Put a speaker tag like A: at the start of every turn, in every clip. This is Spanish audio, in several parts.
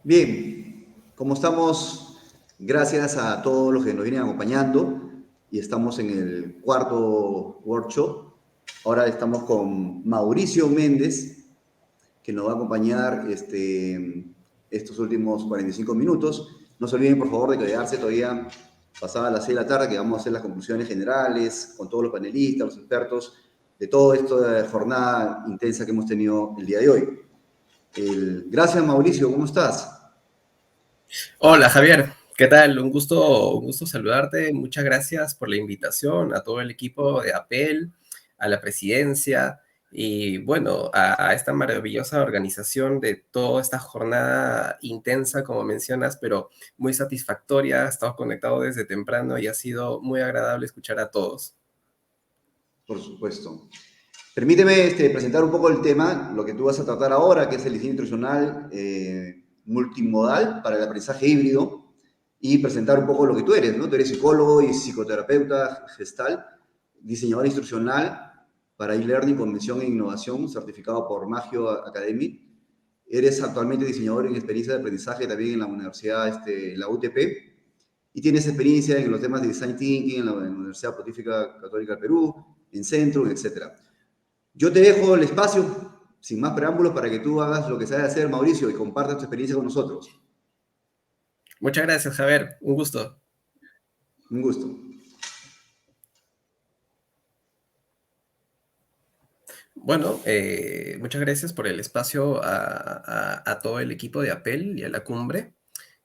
A: Bien, como estamos, gracias a todos los que nos vienen acompañando y estamos en el cuarto workshop. Ahora estamos con Mauricio Méndez, que nos va a acompañar estos últimos 45 minutos. No se olviden, por favor, de quedarse todavía pasada las 6 de la tarde, que vamos a hacer las conclusiones generales con todos los panelistas, los expertos, de toda esta jornada intensa que hemos tenido el día de hoy. Gracias, Mauricio, ¿cómo estás?
B: Hola Javier, ¿qué tal? Un gusto saludarte. Muchas gracias por la invitación a todo el equipo de APEL, a la presidencia y bueno, a esta maravillosa organización de toda esta jornada intensa, como mencionas, pero muy satisfactoria. Estamos conectados desde temprano y ha sido muy agradable escuchar a todos.
A: Por supuesto. Permíteme presentar un poco el tema, lo que tú vas a tratar ahora, que es el diseño instruccional multimodal para el aprendizaje híbrido, y presentar un poco lo que tú eres, ¿no? Tú eres psicólogo y psicoterapeuta gestal, diseñador instruccional para e-learning con mención en innovación, certificado por Magio Academy. Eres actualmente diseñador en experiencia de aprendizaje también en la universidad, la UTP, y tienes experiencia en los temas de design thinking en la Universidad Pontificia Católica del Perú, en Centro, etcétera. Yo te dejo el espacio, sin más preámbulos, para que tú hagas lo que sabes hacer, Mauricio, y compartas tu experiencia con nosotros.
B: Muchas gracias, Javier. Un gusto.
A: Un gusto.
B: Bueno, muchas gracias por el espacio a todo el equipo de APEL y a la cumbre.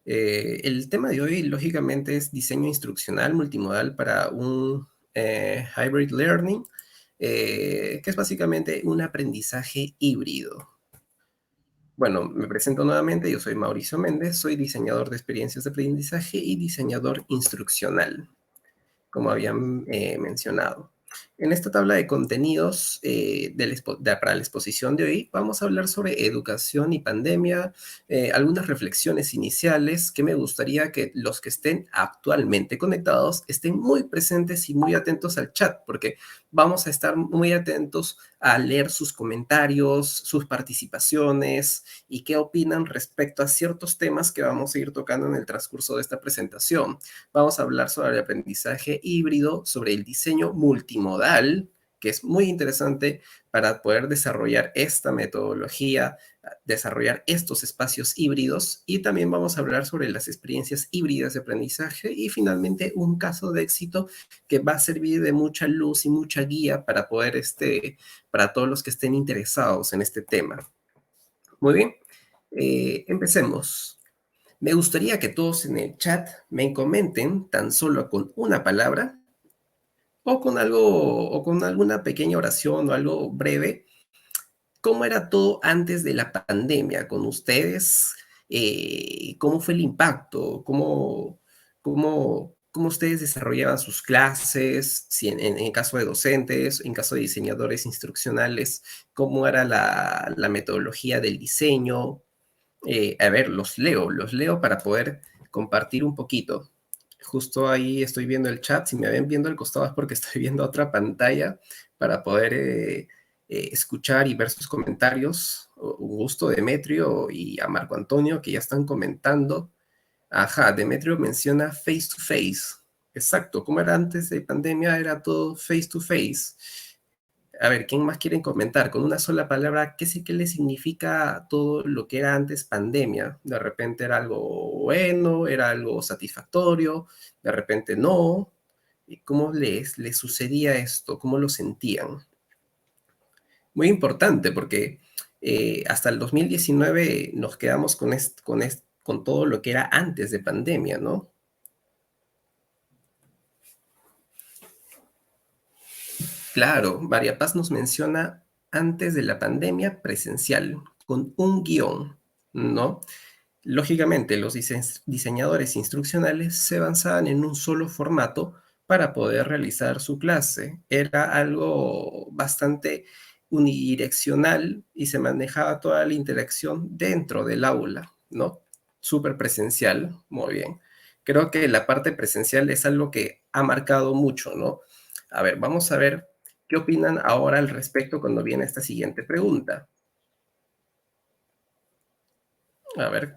B: El tema de hoy, lógicamente, es diseño instruccional multimodal para un hybrid learning, que es básicamente un aprendizaje híbrido. Bueno, me presento nuevamente, yo soy Mauricio Méndez, soy diseñador de experiencias de aprendizaje y diseñador instruccional, como habían mencionado. En esta tabla de contenidos para la exposición de hoy, vamos a hablar sobre educación y pandemia, algunas reflexiones iniciales que me gustaría que los que estén actualmente conectados estén muy presentes y muy atentos al chat, porque vamos a estar muy atentos a leer sus comentarios, sus participaciones y qué opinan respecto a ciertos temas que vamos a ir tocando en el transcurso de esta presentación. Vamos a hablar sobre el aprendizaje híbrido, sobre el diseño multimodal, que es muy interesante para poder desarrollar esta metodología, desarrollar estos espacios híbridos, y también vamos a hablar sobre las experiencias híbridas de aprendizaje y finalmente un caso de éxito que va a servir de mucha luz y mucha guía para poder, para todos los que estén interesados en este tema. Muy bien, empecemos. Me gustaría que todos en el chat me comenten tan solo con una palabra o con algo o con alguna pequeña oración o algo breve, cómo era todo antes de la pandemia con ustedes, cómo fue el impacto, cómo ustedes desarrollaban sus clases, si en caso de docentes, en caso de diseñadores instruccionales, cómo era la metodología del diseño. A ver, los leo para poder compartir un poquito. Justo ahí estoy viendo el chat. Si me ven viendo al costado es porque estoy viendo otra pantalla para poder escuchar y ver sus comentarios. Un gusto, Demetrio y a Marco Antonio, que ya están comentando. Ajá, Demetrio menciona face to face. Exacto, como era antes de pandemia, era todo face to face. A ver, ¿quién más quieren comentar? Con una sola palabra, ¿qué sí que le significa todo lo que era antes pandemia? De repente era algo bueno, era algo satisfactorio, de repente no. ¿Y cómo les sucedía esto? ¿Cómo lo sentían? Muy importante porque hasta el 2019 nos quedamos con todo lo que era antes de pandemia, ¿no? Claro, María Paz nos menciona antes de la pandemia presencial, con un guión, ¿no? Lógicamente, los diseñadores instruccionales se avanzaban en un solo formato para poder realizar su clase. Era algo bastante unidireccional y se manejaba toda la interacción dentro del aula, ¿no? Súper presencial, muy bien. Creo que la parte presencial es algo que ha marcado mucho, ¿no? A ver, vamos a ver qué opinan ahora al respecto cuando viene esta siguiente pregunta. A ver,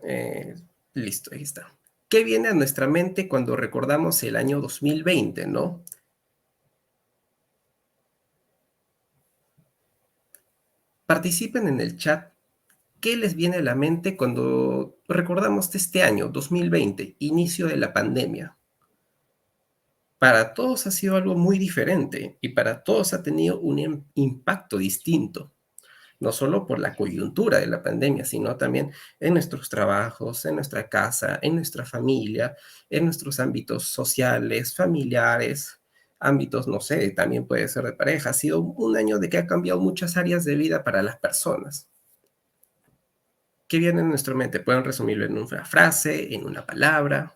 B: listo, ahí está. ¿Qué viene a nuestra mente cuando recordamos el año 2020, no? Participen en el chat. ¿Qué les viene a la mente cuando recordamos este año, 2020, inicio de la pandemia? Para todos ha sido algo muy diferente y para todos ha tenido un impacto distinto, no solo por la coyuntura de la pandemia, sino también en nuestros trabajos, en nuestra casa, en nuestra familia, en nuestros ámbitos sociales, familiares, ámbitos, no sé, también puede ser de pareja. Ha sido un año de que ha cambiado muchas áreas de vida para las personas. ¿Qué viene en nuestra mente? Pueden resumirlo en una frase, en una palabra.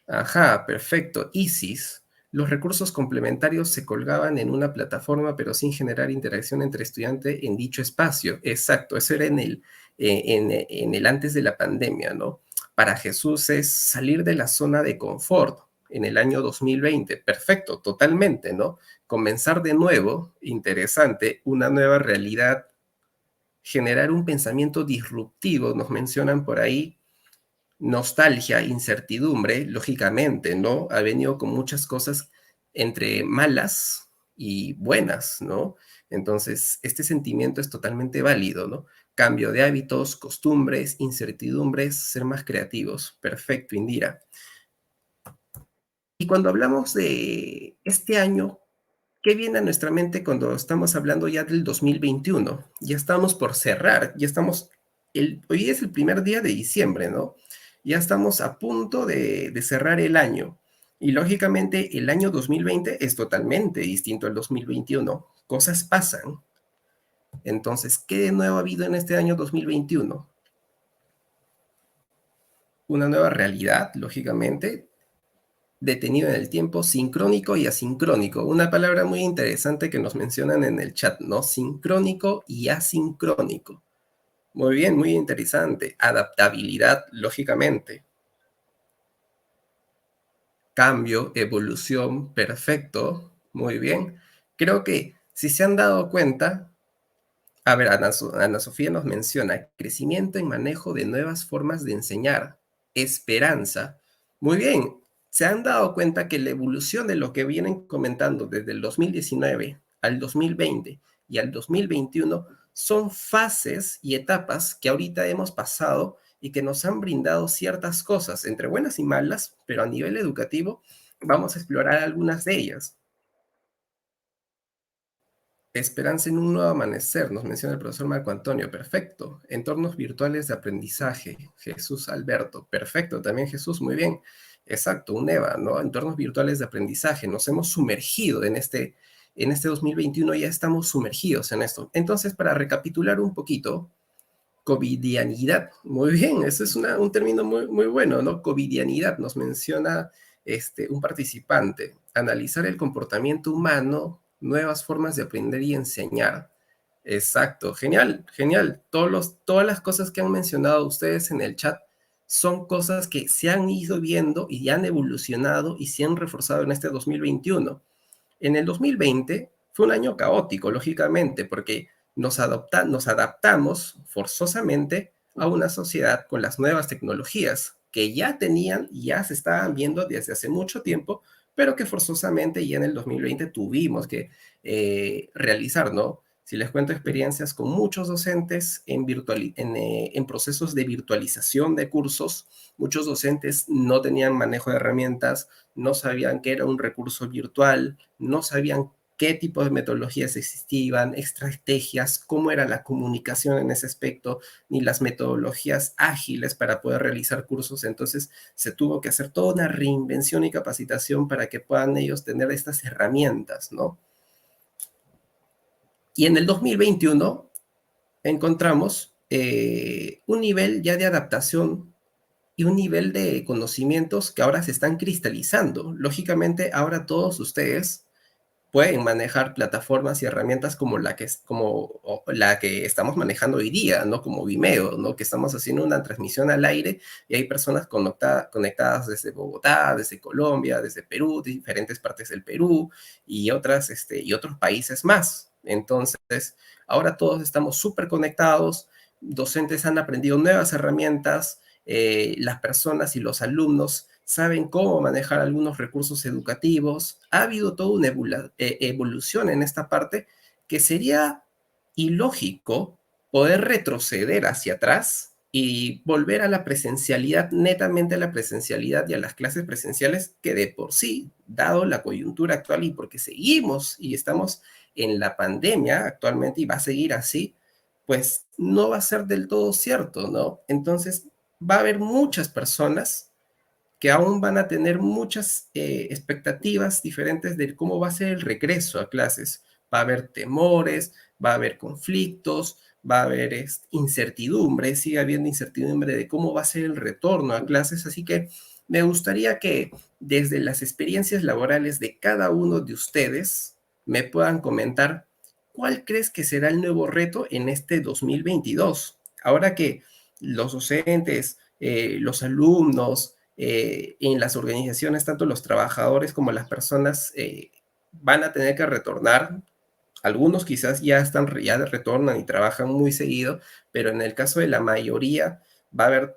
B: Ajá, perfecto. Isis. Los recursos complementarios se colgaban en una plataforma, pero sin generar interacción entre estudiantes en dicho espacio. Exacto, eso era en el antes de la pandemia, ¿no? Para Jesús es salir de la zona de confort en el año 2020. Perfecto, totalmente, ¿no? Comenzar de nuevo, interesante, una nueva realidad, generar un pensamiento disruptivo, nos mencionan por ahí nostalgia, incertidumbre, lógicamente, ¿no? Ha venido con muchas cosas entre malas y buenas, ¿no? Entonces, este sentimiento es totalmente válido, ¿no? Cambio de hábitos, costumbres, incertidumbres, ser más creativos. Perfecto, Indira. Y cuando hablamos de este año, ¿qué viene a nuestra mente cuando estamos hablando ya del 2021? Ya estamos por cerrar, ya estamos, hoy es el primer día de diciembre, ¿no? Ya estamos a punto de cerrar el año. Y lógicamente el año 2020 es totalmente distinto al 2021. Cosas pasan. Entonces, ¿qué de nuevo ha habido en este año 2021? Una nueva realidad, lógicamente, detenido en el tiempo, sincrónico y asincrónico. Una palabra muy interesante que nos mencionan en el chat, ¿no? Sincrónico y asincrónico. Muy bien, muy interesante. Adaptabilidad, lógicamente. Cambio, evolución, perfecto. Muy bien. Creo que si se han dado cuenta, a ver, Ana Sofía nos menciona crecimiento y manejo de nuevas formas de enseñar, esperanza. Muy bien, se han dado cuenta que la evolución de lo que vienen comentando desde el 2019 al 2020 y al 2021 son fases y etapas que ahorita hemos pasado y que nos han brindado ciertas cosas, entre buenas y malas, pero a nivel educativo vamos a explorar algunas de ellas. Esperanza en un nuevo amanecer, nos menciona el profesor Marco Antonio. Perfecto. Entornos virtuales de aprendizaje. Jesús Alberto. Perfecto. También Jesús, muy bien. Exacto, un EVA, ¿no? Entornos virtuales de aprendizaje. Nos hemos sumergido en este 2021, ya estamos sumergidos en esto. Entonces, para recapitular un poquito, covidianidad. Muy bien, ese es un término muy, muy bueno, ¿no? Covidianidad nos menciona un participante. Analizar el comportamiento humano, nuevas formas de aprender y enseñar. Exacto, genial, genial. Todas las cosas que han mencionado ustedes en el chat son cosas que se han ido viendo y han evolucionado y se han reforzado en este 2021. En el 2020 fue un año caótico, lógicamente, porque nos adaptamos forzosamente a una sociedad con las nuevas tecnologías que ya tenían y ya se estaban viendo desde hace mucho tiempo, pero que forzosamente ya en el 2020 tuvimos que realizar, ¿no? Si les cuento experiencias con muchos docentes en procesos de virtualización de cursos, muchos docentes no tenían manejo de herramientas, no sabían qué era un recurso virtual, no sabían qué tipo de metodologías existían, estrategias, cómo era la comunicación en ese aspecto, ni las metodologías ágiles para poder realizar cursos. Entonces se tuvo que hacer toda una reinvención y capacitación para que puedan ellos tener estas herramientas, ¿no? Y en el 2021 encontramos un nivel ya de adaptación y un nivel de conocimientos que ahora se están cristalizando. Lógicamente, ahora todos ustedes pueden manejar plataformas y herramientas como la que estamos manejando hoy día, ¿no? Como Vimeo, ¿no? Que estamos haciendo una transmisión al aire y hay personas conectadas desde Bogotá, desde Colombia, desde Perú, de diferentes partes del Perú y otros países más. Entonces, ahora todos estamos súper conectados, docentes han aprendido nuevas herramientas, las personas y los alumnos saben cómo manejar algunos recursos educativos. Ha habido toda una evolución en esta parte que sería ilógico poder retroceder hacia atrás y volver a la presencialidad, netamente a la presencialidad y a las clases presenciales, que de por sí, dado la coyuntura actual y porque seguimos y estamos en la pandemia actualmente y va a seguir así, pues no va a ser del todo cierto, ¿no? Entonces va a haber muchas personas que aún van a tener muchas expectativas diferentes de cómo va a ser el regreso a clases. Va a haber temores, va a haber conflictos, va a haber incertidumbre, sigue habiendo incertidumbre de cómo va a ser el retorno a clases, así que me gustaría que desde las experiencias laborales de cada uno de ustedes me puedan comentar cuál crees que será el nuevo reto en este 2022. Ahora que los docentes, los alumnos, en las organizaciones, tanto los trabajadores como las personas van a tener que retornar. Algunos quizás ya retornan y trabajan muy seguido, pero en el caso de la mayoría va a haber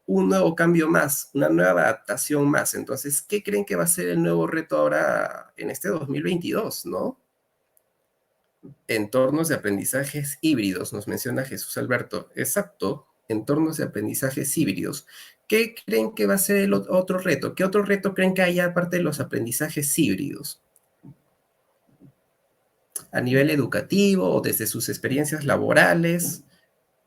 B: un nuevo cambio más, una nueva adaptación más. Entonces, ¿qué creen que va a ser el nuevo reto ahora en este 2022, no? Entornos de aprendizajes híbridos, nos menciona Jesús Alberto. Exacto, entornos de aprendizajes híbridos. ¿Qué creen que va a ser el otro reto? ¿Qué otro reto creen que haya aparte de los aprendizajes híbridos? A nivel educativo o desde sus experiencias laborales.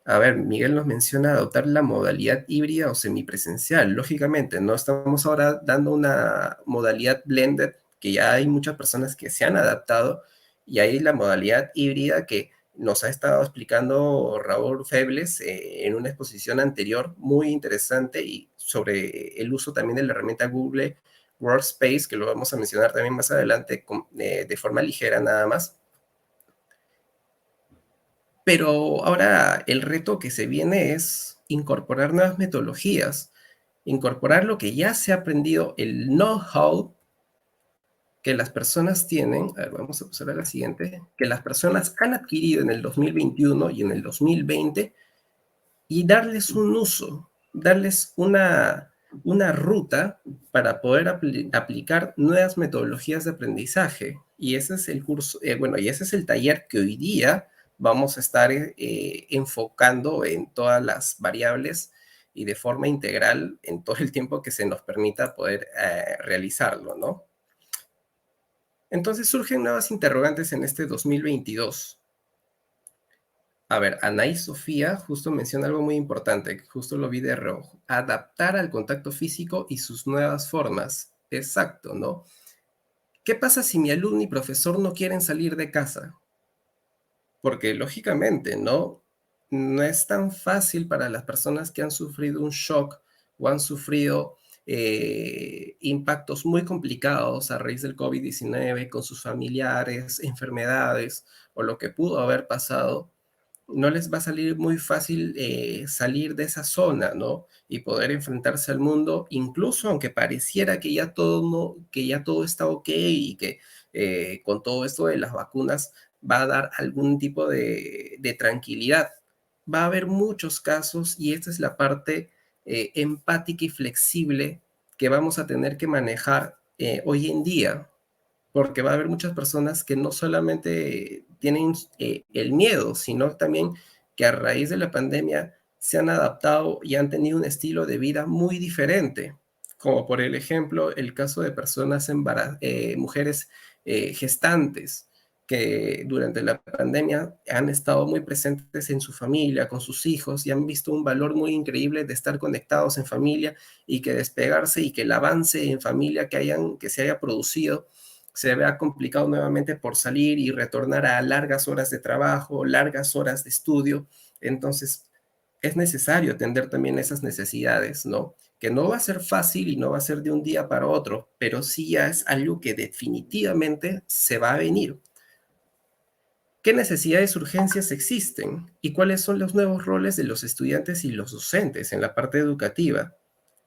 B: A ver, Miguel nos menciona adoptar la modalidad híbrida o semipresencial. Lógicamente, no estamos ahora dando una modalidad blended, que ya hay muchas personas que se han adaptado, y hay la modalidad híbrida que nos ha estado explicando Raúl Febles en una exposición anterior muy interesante y sobre el uso también de la herramienta Google Workspace, que lo vamos a mencionar también más adelante de forma ligera nada más. Pero ahora el reto que se viene es incorporar nuevas metodologías, incorporar lo que ya se ha aprendido, el know-how que las personas tienen, a ver, vamos a pasar a la siguiente, que las personas han adquirido en el 2021 y en el 2020 y darles un uso, darles una ruta para poder aplicar nuevas metodologías de aprendizaje. Y ese es el curso, bueno, y ese es el taller que hoy día vamos a estar enfocando en todas las variables y de forma integral en todo el tiempo que se nos permita poder realizarlo, ¿no? Entonces surgen nuevas interrogantes en este 2022. A ver, Anaís Sofía justo menciona algo muy importante, que justo lo vi de reojo. Adaptar al contacto físico y sus nuevas formas. Exacto, ¿no? ¿Qué pasa si mi alumno y profesor no quieren salir de casa? Porque lógicamente, ¿no? No es tan fácil para las personas que han sufrido un shock o han sufrido impactos muy complicados a raíz del COVID-19 con sus familiares, enfermedades o lo que pudo haber pasado, no les va a salir muy fácil salir de esa zona, ¿no? Y poder enfrentarse al mundo, incluso aunque pareciera que ya todo, no, que ya todo está ok y que con todo esto de las vacunas va a dar algún tipo de tranquilidad. Va a haber muchos casos y esta es la parte empática y flexible que vamos a tener que manejar hoy en día, porque va a haber muchas personas que no solamente tienen el miedo, sino también que a raíz de la pandemia se han adaptado y han tenido un estilo de vida muy diferente, como por el ejemplo el caso de personas mujeres gestantes que durante la pandemia han estado muy presentes en su familia, con sus hijos, y han visto un valor muy increíble de estar conectados en familia y que despegarse y que el avance en familia que se haya producido se vea complicado nuevamente por salir y retornar a largas horas de trabajo, largas horas de estudio. Entonces, es necesario atender también esas necesidades, ¿no? Que no va a ser fácil y no va a ser de un día para otro, pero sí ya es algo que definitivamente se va a venir. ¿Qué necesidades, urgencias existen? ¿Y cuáles son los nuevos roles de los estudiantes y los docentes en la parte educativa?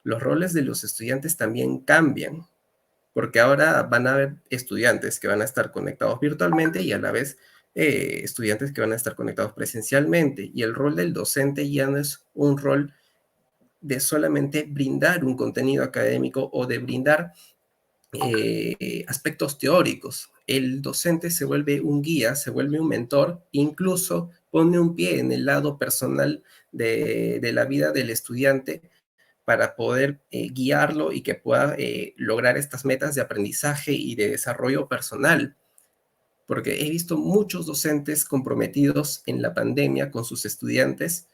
B: Los roles de los estudiantes también cambian, porque ahora van a haber estudiantes que van a estar conectados virtualmente y a la vez estudiantes que van a estar conectados presencialmente. Y el rol del docente ya no es un rol de solamente brindar un contenido académico o de brindar aspectos teóricos. El docente se vuelve un guía, se vuelve un mentor, incluso pone un pie en el lado personal de la vida del estudiante para poder guiarlo y que pueda lograr estas metas de aprendizaje y de desarrollo personal. Porque he visto muchos docentes comprometidos en la pandemia con sus estudiantes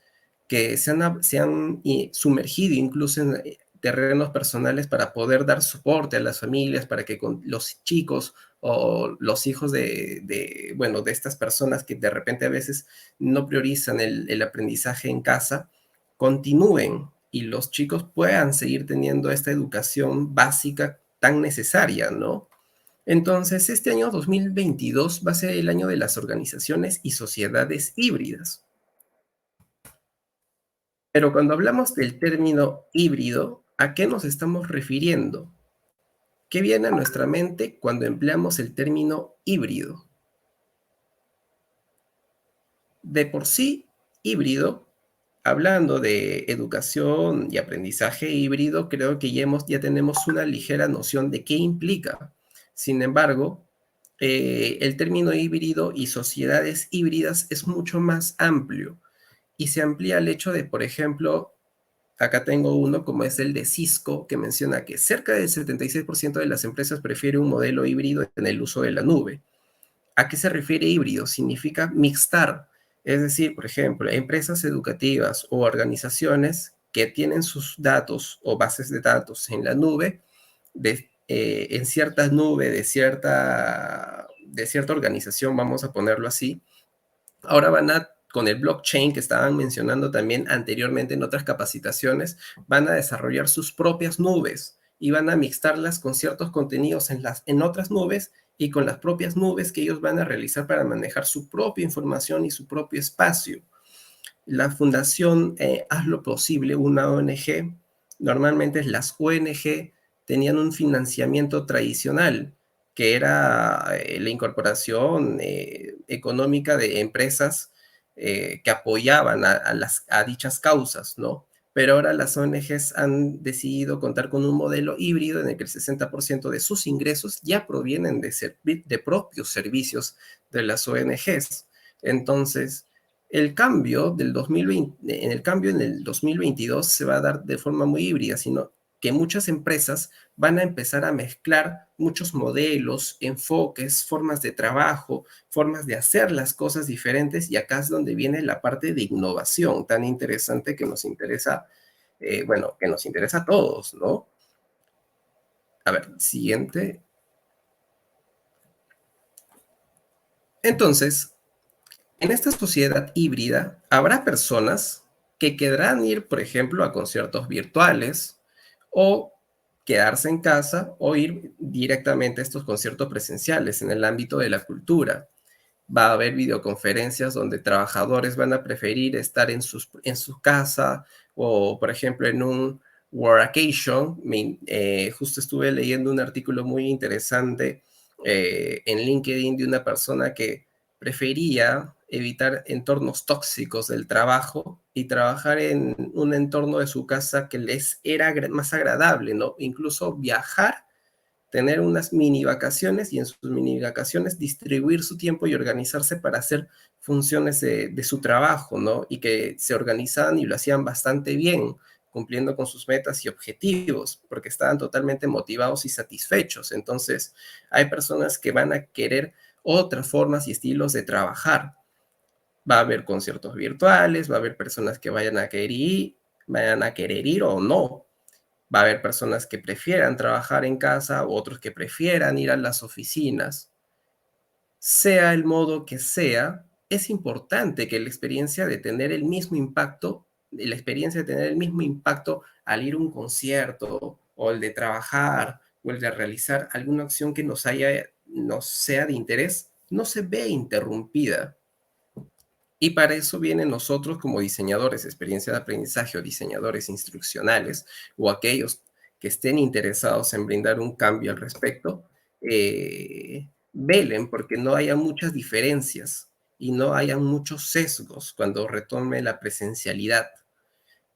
B: que se han sumergido incluso en terrenos personales para poder dar soporte a las familias, para que con los chicos o los hijos bueno, de estas personas que de repente a veces no priorizan el aprendizaje en casa, continúen y los chicos puedan seguir teniendo esta educación básica tan necesaria, ¿no? Entonces, este año 2022 va a ser el año de las organizaciones y sociedades híbridas. Pero cuando hablamos del término híbrido, ¿a qué nos estamos refiriendo? ¿Qué viene a nuestra mente cuando empleamos el término híbrido? De por sí, híbrido, hablando de educación y aprendizaje híbrido, creo que ya tenemos una ligera noción de qué implica. Sin embargo, el término híbrido y sociedades híbridas es mucho más amplio y se amplía el hecho de, por ejemplo, acá tengo uno como es el de Cisco, que menciona que cerca del 76% de las empresas prefiere un modelo híbrido en el uso de la nube. ¿A qué se refiere híbrido? Significa mixtar, es decir, por ejemplo, empresas educativas o organizaciones que tienen sus datos o bases de datos en la nube, en cierta nube de cierta organización, vamos a ponerlo así, ahora con el blockchain que estaban mencionando también anteriormente en otras capacitaciones, van a desarrollar sus propias nubes y van a mixtarlas con ciertos contenidos en otras nubes y con las propias nubes que ellos van a realizar para manejar su propia información y su propio espacio. La fundación Haz lo Posible, una ONG, normalmente las ONG tenían un financiamiento tradicional, que era la incorporación económica de empresas que apoyaban a dichas causas, ¿no? Pero ahora las ONGs han decidido contar con un modelo híbrido en el que el 60% de sus ingresos ya provienen de propios servicios de las ONGs. Entonces, el cambio en el 2022 se va a dar de forma muy híbrida, sino que muchas empresas van a empezar a mezclar muchos modelos, enfoques, formas de trabajo, formas de hacer las cosas diferentes, y acá es donde viene la parte de innovación tan interesante que nos interesa, bueno, que nos interesa a todos, ¿no? A ver, siguiente. Entonces, en esta sociedad híbrida, habrá personas que querrán ir, por ejemplo, a conciertos virtuales o quedarse en casa o ir directamente a estos conciertos presenciales en el ámbito de la cultura. Va a haber videoconferencias donde trabajadores van a preferir estar en su casa o, por ejemplo, en un workation. Justo estuve leyendo un artículo muy interesante en LinkedIn de una persona que prefería evitar entornos tóxicos del trabajo y trabajar en un entorno de su casa que les era más agradable, ¿no? Incluso viajar, tener unas mini vacaciones y en sus mini vacaciones distribuir su tiempo y organizarse para hacer funciones de su trabajo, ¿no? Y que se organizaban y lo hacían bastante bien, cumpliendo con sus metas y objetivos, porque estaban totalmente motivados y satisfechos. Entonces, hay personas que van a querer otras formas y estilos de trabajar. Va a haber conciertos virtuales, va a haber personas que vayan a querer ir o no. Va a haber personas que prefieran trabajar en casa, otros que prefieran ir a las oficinas. Sea el modo que sea, es importante que la experiencia de tener el mismo impacto al ir a un concierto o el de trabajar o el de realizar alguna acción que nos sea de interés, no se ve interrumpida. Y para eso vienen nosotros como diseñadores de experiencia de aprendizaje o diseñadores instruccionales o aquellos que estén interesados en brindar un cambio al respecto, velen porque no haya muchas diferencias y no hayan muchos sesgos cuando retome la presencialidad.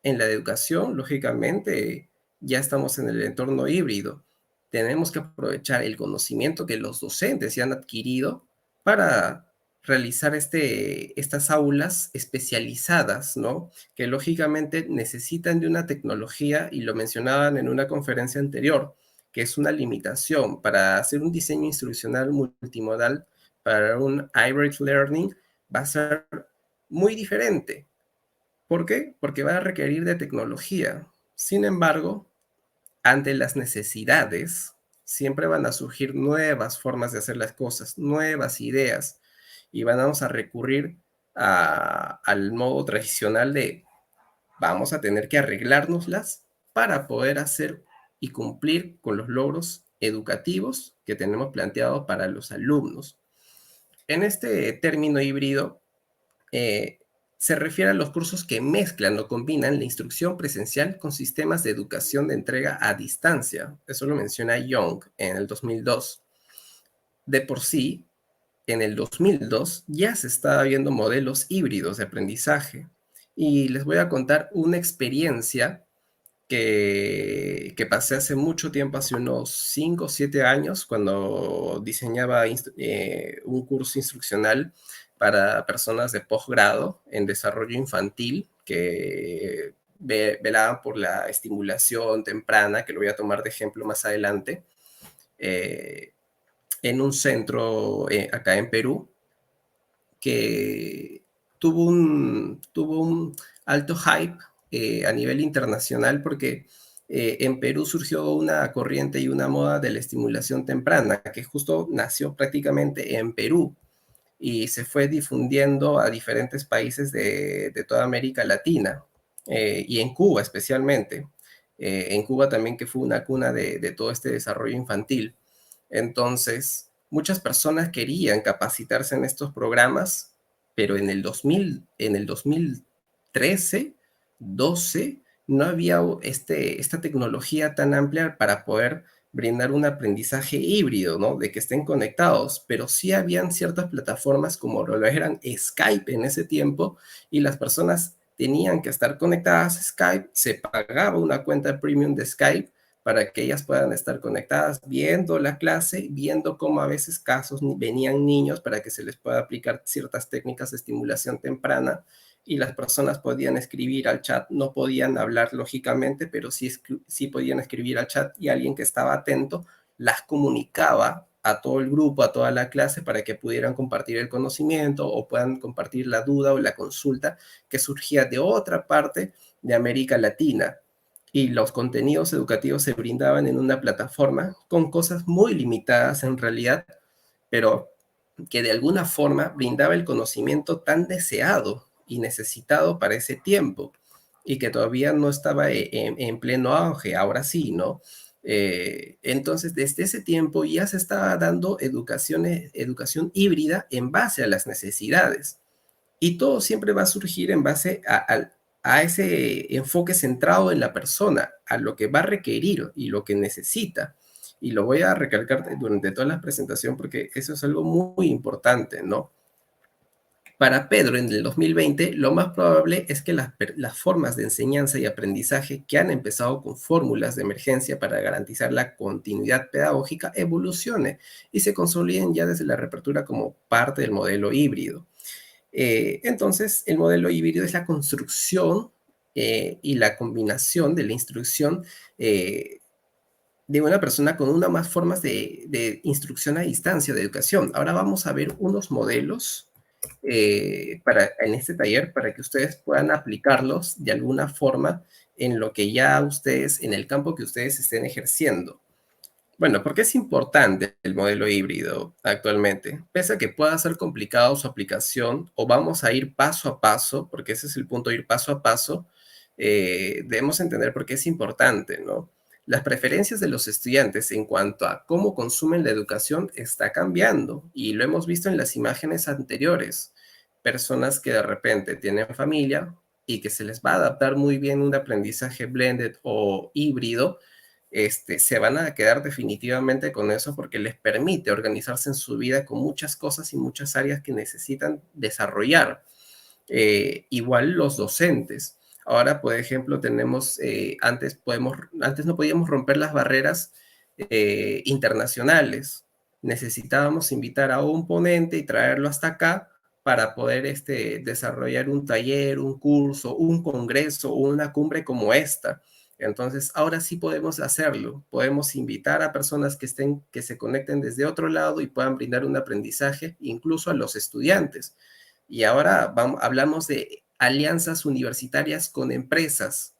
B: En la educación, lógicamente, ya estamos en el entorno híbrido. Tenemos que aprovechar el conocimiento que los docentes ya han adquirido para realizar estas aulas especializadas, ¿no? Que lógicamente necesitan de una tecnología, y lo mencionaban en una conferencia anterior, que es una limitación para hacer un diseño instruccional multimodal para un hybrid learning, va a ser muy diferente. ¿Por qué? Porque va a requerir de tecnología. Sin embargo, ante las necesidades, siempre van a surgir nuevas formas de hacer las cosas, nuevas ideas, y vamos a recurrir al modo tradicional de vamos a tener que arreglárnoslas para poder hacer y cumplir con los logros educativos que tenemos planteados para los alumnos. En este término híbrido, eh, se refiere a los cursos que mezclan o combinan la instrucción presencial con sistemas de educación de entrega a distancia. Eso lo menciona Young en el 2002. De por sí, en el 2002 ya se estaba viendo modelos híbridos de aprendizaje. Y les voy a contar una experiencia que pasé hace mucho tiempo, hace unos 5 o 7 años, cuando diseñaba un curso instruccional para personas de posgrado en desarrollo infantil que velaban por la estimulación temprana, que lo voy a tomar de ejemplo más adelante, eh, en un centro acá en Perú, que tuvo un alto hype a nivel internacional porque en Perú surgió una corriente y una moda de la estimulación temprana, que justo nació prácticamente en Perú y se fue difundiendo a diferentes países de toda América Latina, y en Cuba especialmente. En Cuba también, que fue una cuna de todo este desarrollo infantil. Entonces, muchas personas querían capacitarse en estos programas, pero en el 2013, 12, no había esta tecnología tan amplia para poder brindar un aprendizaje híbrido, ¿no? De que estén conectados, pero sí habían ciertas plataformas como lo eran Skype en ese tiempo, y las personas tenían que estar conectadas a Skype, se pagaba una cuenta premium de Skype para que ellas puedan estar conectadas viendo la clase, viendo cómo a veces casos venían niños para que se les pueda aplicar ciertas técnicas de estimulación temprana, y las personas podían escribir al chat, no podían hablar lógicamente, pero sí podían escribir al chat, y alguien que estaba atento las comunicaba a todo el grupo, a toda la clase, para que pudieran compartir el conocimiento o puedan compartir la duda o la consulta que surgía de otra parte de América Latina. Y los contenidos educativos se brindaban en una plataforma con cosas muy limitadas en realidad, pero que de alguna forma brindaba el conocimiento tan deseado y necesitado para ese tiempo, y que todavía no estaba en pleno auge, ahora sí, ¿no? Entonces, desde ese tiempo ya se estaba dando educación híbrida en base a las necesidades. Y todo siempre va a surgir en base a ese enfoque centrado en la persona, a lo que va a requerir y lo que necesita. Y lo voy a recalcar durante toda la presentación porque eso es algo muy importante, ¿no? Para Pedro, en el 2020, lo más probable es que las formas de enseñanza y aprendizaje que han empezado con fórmulas de emergencia para garantizar la continuidad pedagógica evolucione y se consoliden ya desde la reapertura como parte del modelo híbrido. Entonces, el modelo híbrido es la construcción y la combinación de la instrucción de una persona con una más formas de instrucción a distancia, de educación. Ahora vamos a ver unos modelos en este taller para que ustedes puedan aplicarlos de alguna forma en lo que ya ustedes, en el campo que ustedes estén ejerciendo. Bueno, ¿por qué es importante el modelo híbrido actualmente? Pese a que pueda ser complicado su aplicación, o vamos a ir paso a paso, porque ese es el punto, ir paso a paso, debemos entender por qué es importante, ¿no? Las preferencias de los estudiantes en cuanto a cómo consumen la educación está cambiando, y lo hemos visto en las imágenes anteriores. Personas que de repente tienen familia y que se les va a adaptar muy bien un aprendizaje blended o híbrido, se van a quedar definitivamente con eso porque les permite organizarse en su vida con muchas cosas y muchas áreas que necesitan desarrollar. Igual los docentes. Ahora, por ejemplo, tenemos, antes no podíamos romper las barreras internacionales. Necesitábamos invitar a un ponente y traerlo hasta acá para poder desarrollar un taller, un curso, un congreso o una cumbre como esta. Entonces, ahora sí podemos hacerlo. Podemos invitar a personas que se conecten desde otro lado y puedan brindar un aprendizaje, incluso a los estudiantes. Y ahora hablamos de alianzas universitarias con empresas.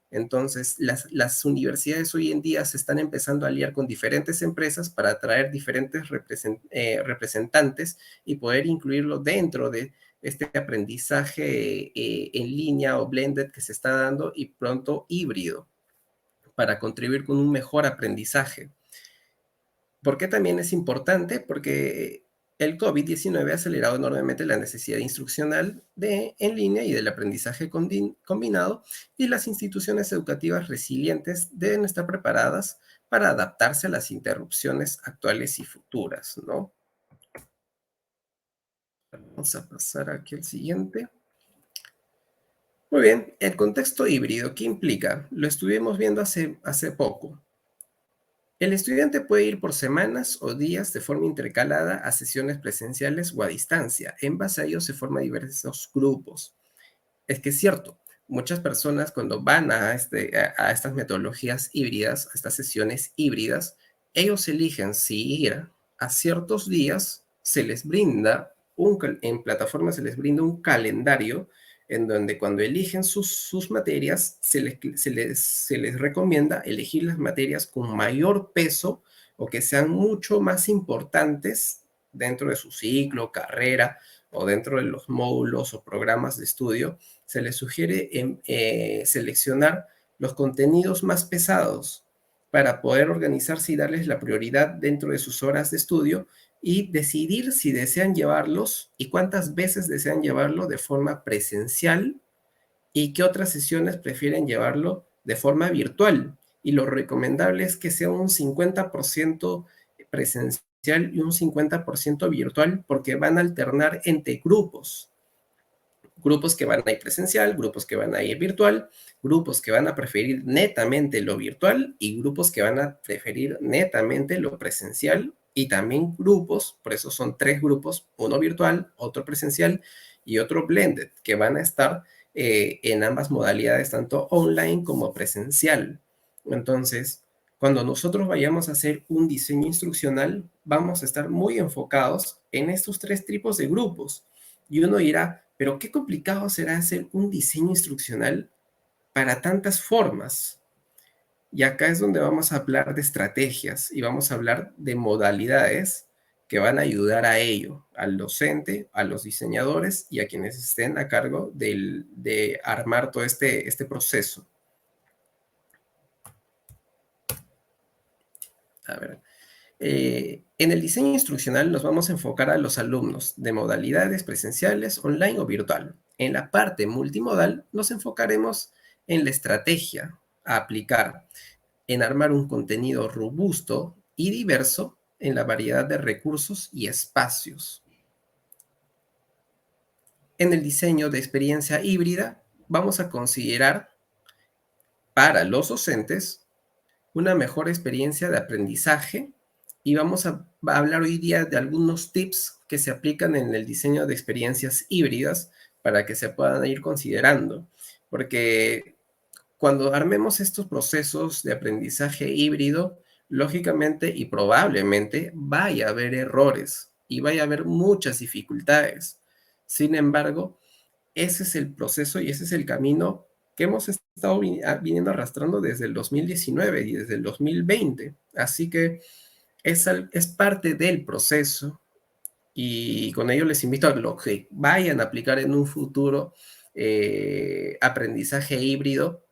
B: Entonces, las universidades hoy en día se están empezando a aliar con diferentes empresas para atraer diferentes representantes y poder incluirlo dentro de este aprendizaje en línea o blended que se está dando y pronto híbrido para contribuir con un mejor aprendizaje. ¿Por qué también es importante? Porque el COVID-19 ha acelerado enormemente la necesidad instruccional en línea y del aprendizaje combinado, y las instituciones educativas resilientes deben estar preparadas para adaptarse a las interrupciones actuales y futuras, ¿no? Vamos a pasar aquí al siguiente. Muy bien, el contexto híbrido, ¿qué implica? Lo estuvimos viendo hace poco. El estudiante puede ir por semanas o días de forma intercalada a sesiones presenciales o a distancia. En base a ello se forman diversos grupos. Es que es cierto, muchas personas cuando van a estas metodologías híbridas, a estas sesiones híbridas, ellos eligen si ir a ciertos días, se les brinda en plataformas se les brinda un calendario en donde cuando eligen sus materias, se les recomienda elegir las materias con mayor peso o que sean mucho más importantes dentro de su ciclo, carrera o dentro de los módulos o programas de estudio. Se les sugiere seleccionar los contenidos más pesados para poder organizarse y darles la prioridad dentro de sus horas de estudio y decidir si desean llevarlos y cuántas veces desean llevarlo de forma presencial y qué otras sesiones prefieren llevarlo de forma virtual. Y lo recomendable es que sea un 50% presencial y un 50% virtual porque van a alternar entre grupos. Grupos que van a ir presencial, grupos que van a ir virtual, grupos que van a preferir netamente lo virtual y grupos que van a preferir netamente lo presencial y también grupos, por eso son 3 grupos, uno virtual, otro presencial y otro blended, que van a estar en ambas modalidades, tanto online como presencial. Entonces, cuando nosotros vayamos a hacer un diseño instruccional, vamos a estar muy enfocados en estos 3 tipos de grupos. Y uno dirá, pero qué complicado será hacer un diseño instruccional para tantas formas. Y acá es donde vamos a hablar de estrategias y vamos a hablar de modalidades que van a ayudar a ello, al docente, a los diseñadores y a quienes estén a cargo de armar todo este proceso. A ver, en el diseño instruccional nos vamos a enfocar a los alumnos de modalidades presenciales, online o virtual. En la parte multimodal nos enfocaremos en la estrategia a aplicar, en armar un contenido robusto y diverso en la variedad de recursos y espacios. En el diseño de experiencia híbrida vamos a considerar para los docentes una mejor experiencia de aprendizaje y vamos a hablar hoy día de algunos tips que se aplican en el diseño de experiencias híbridas para que se puedan ir considerando, porque cuando armemos estos procesos de aprendizaje híbrido, lógicamente y probablemente vaya a haber errores y vaya a haber muchas dificultades. Sin embargo, ese es el proceso y ese es el camino que hemos estado viniendo arrastrando desde el 2019 y desde el 2020. Así que es parte del proceso y con ello les invito a lo que vayan a aplicar en un futuro aprendizaje híbrido.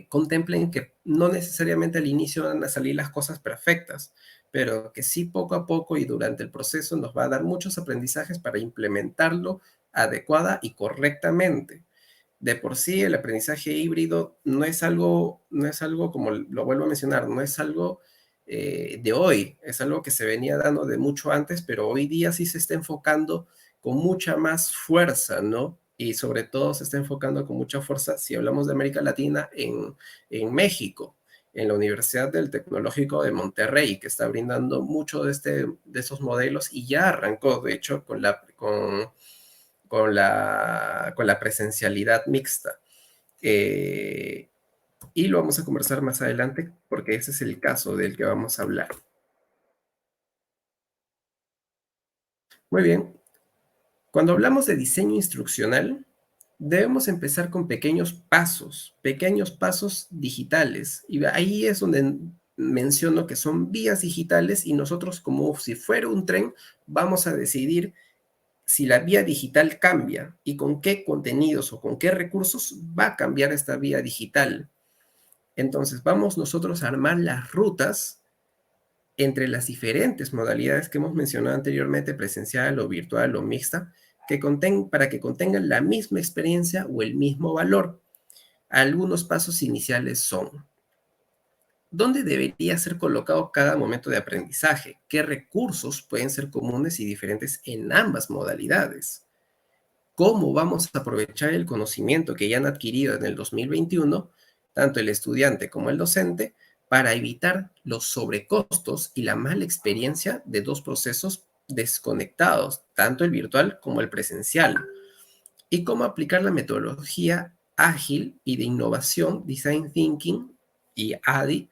B: Contemplen que no necesariamente al inicio van a salir las cosas perfectas, pero que sí poco a poco y durante el proceso nos va a dar muchos aprendizajes para implementarlo adecuada y correctamente. De por sí, el aprendizaje híbrido no es algo, como lo vuelvo a mencionar, no es algo de hoy, es algo que se venía dando de mucho antes, pero hoy día sí se está enfocando con mucha más fuerza, ¿no? Y sobre todo se está enfocando con mucha fuerza, si hablamos de América Latina, en México, en la Universidad del Tecnológico de Monterrey, que está brindando mucho de esos modelos y ya arrancó, de hecho, con la presencialidad mixta. Eh, y lo vamos a conversar más adelante porque ese es el caso del que vamos a hablar. Muy bien, cuando hablamos de diseño instruccional, debemos empezar con pequeños pasos digitales. Y ahí es donde menciono que son vías digitales y nosotros, como si fuera un tren, vamos a decidir si la vía digital cambia y con qué contenidos o con qué recursos va a cambiar esta vía digital. Entonces, vamos nosotros a armar las rutas entre las diferentes modalidades que hemos mencionado anteriormente, presencial o virtual o mixta, para que contengan la misma experiencia o el mismo valor. Algunos pasos iniciales son: ¿dónde debería ser colocado cada momento de aprendizaje? ¿Qué recursos pueden ser comunes y diferentes en ambas modalidades? ¿Cómo vamos a aprovechar el conocimiento que ya han adquirido en el 2021, tanto el estudiante como el docente, para evitar los sobrecostos y la mala experiencia de dos procesos desconectados, tanto el virtual como el presencial? ¿Y cómo aplicar la metodología ágil y de innovación, Design Thinking y ADI,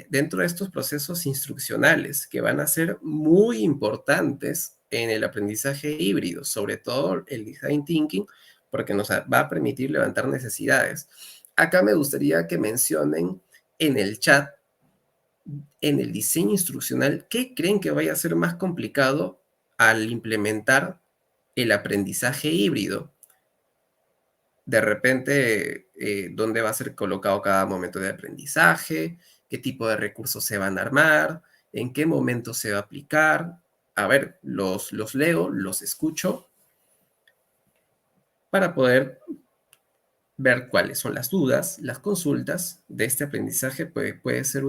B: dentro de estos procesos instruccionales que van a ser muy importantes en el aprendizaje híbrido, sobre todo el Design Thinking, porque nos va a permitir levantar necesidades? Acá me gustaría que mencionen en el chat, en el diseño instruccional, ¿qué creen que vaya a ser más complicado al implementar el aprendizaje híbrido? De repente, dónde va a ser colocado cada momento de aprendizaje, qué tipo de recursos se van a armar, en qué momento se va a aplicar. A ver, los leo, los escucho para poder ver cuáles son las dudas, las consultas de este aprendizaje. Puede ser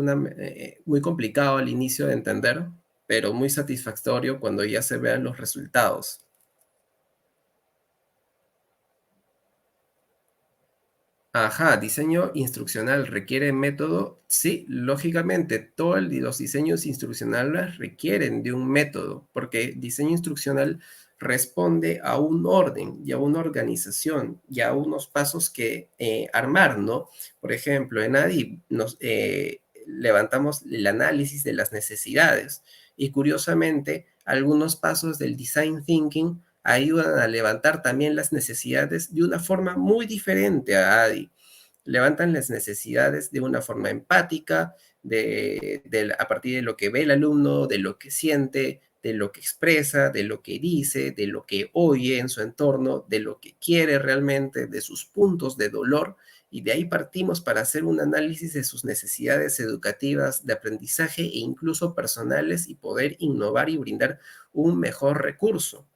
B: muy complicado al inicio de entender, pero muy satisfactorio cuando ya se vean los resultados. Ajá, diseño instruccional requiere método. Sí, lógicamente, todos los diseños instruccionales requieren de un método, porque diseño instruccional responde a un orden y a una organización y a unos pasos que armar, ¿no? Por ejemplo, en ADI nos levantamos el análisis de las necesidades y curiosamente, algunos pasos del design thinking ayudan a levantar también las necesidades de una forma muy diferente a ADI. Levantan las necesidades de una forma empática, a partir de lo que ve el alumno, de lo que siente, de lo que expresa, de lo que dice, de lo que oye en su entorno, de lo que quiere realmente, de sus puntos de dolor, y de ahí partimos para hacer un análisis de sus necesidades educativas, de aprendizaje e incluso personales, y poder innovar y brindar un mejor recurso.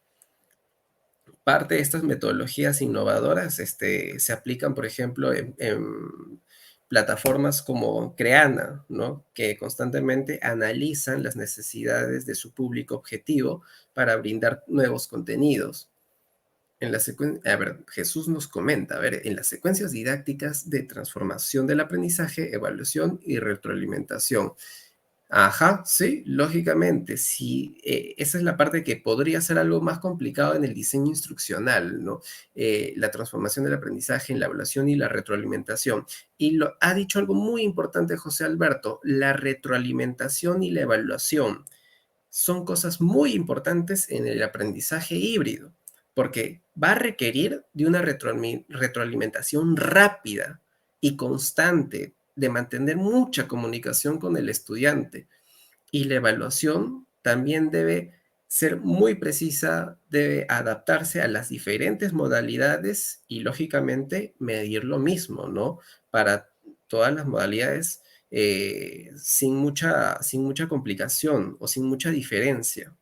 B: Parte de estas metodologías innovadoras se aplican, por ejemplo, en plataformas como Creana, ¿no? Que constantemente analizan las necesidades de su público objetivo para brindar nuevos contenidos. A ver, Jesús nos comenta, a ver, en las secuencias didácticas de transformación del aprendizaje, evaluación y retroalimentación. Ajá, sí, lógicamente, sí, esa es la parte que podría ser algo más complicado en el diseño instruccional, ¿no? La transformación del aprendizaje en la evaluación y la retroalimentación. Y ha dicho algo muy importante José Alberto: la retroalimentación y la evaluación son cosas muy importantes en el aprendizaje híbrido, porque va a requerir de una retroalimentación rápida y constante, de mantener mucha comunicación con el estudiante. Y la evaluación también debe ser muy precisa, debe adaptarse a las diferentes modalidades y, lógicamente, medir lo mismo, ¿no? Para todas las modalidades, sin mucha complicación o sin mucha diferencia.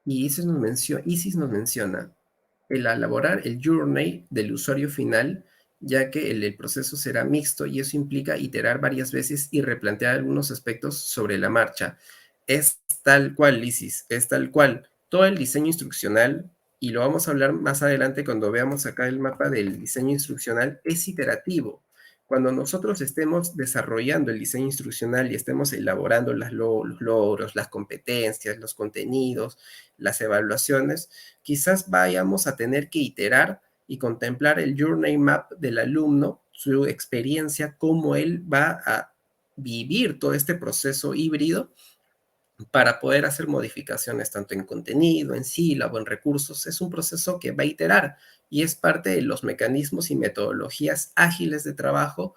B: Y Isis nos menciona, el elaborar el journey del usuario final, ya que el proceso será mixto y eso implica iterar varias veces y replantear algunos aspectos sobre la marcha. Es tal cual, Lisis, es tal cual. Todo el diseño instruccional, y lo vamos a hablar más adelante cuando veamos acá el mapa del diseño instruccional, es iterativo. Cuando nosotros estemos desarrollando el diseño instruccional y estemos elaborando los logros, las competencias, los contenidos, las evaluaciones, quizás vayamos a tener que iterar y contemplar el journey map del alumno, su experiencia, cómo él va a vivir todo este proceso híbrido para poder hacer modificaciones tanto en contenido, en sílabo, en recursos. Es un proceso que va a iterar y es parte de los mecanismos y metodologías ágiles de trabajo.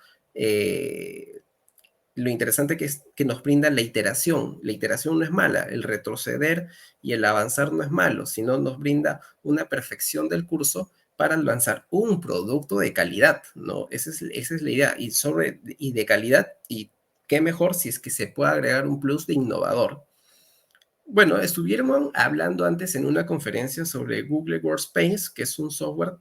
B: Lo interesante que es que nos brinda la iteración. La iteración no es mala, el retroceder y el avanzar no es malo, sino nos brinda una perfección del curso para lanzar un producto de calidad, ¿no? Esa es la idea, y de calidad, y qué mejor si es que se puede agregar un plus de innovador. Bueno, estuvieron hablando antes en una conferencia sobre Google Workspace, que es un software,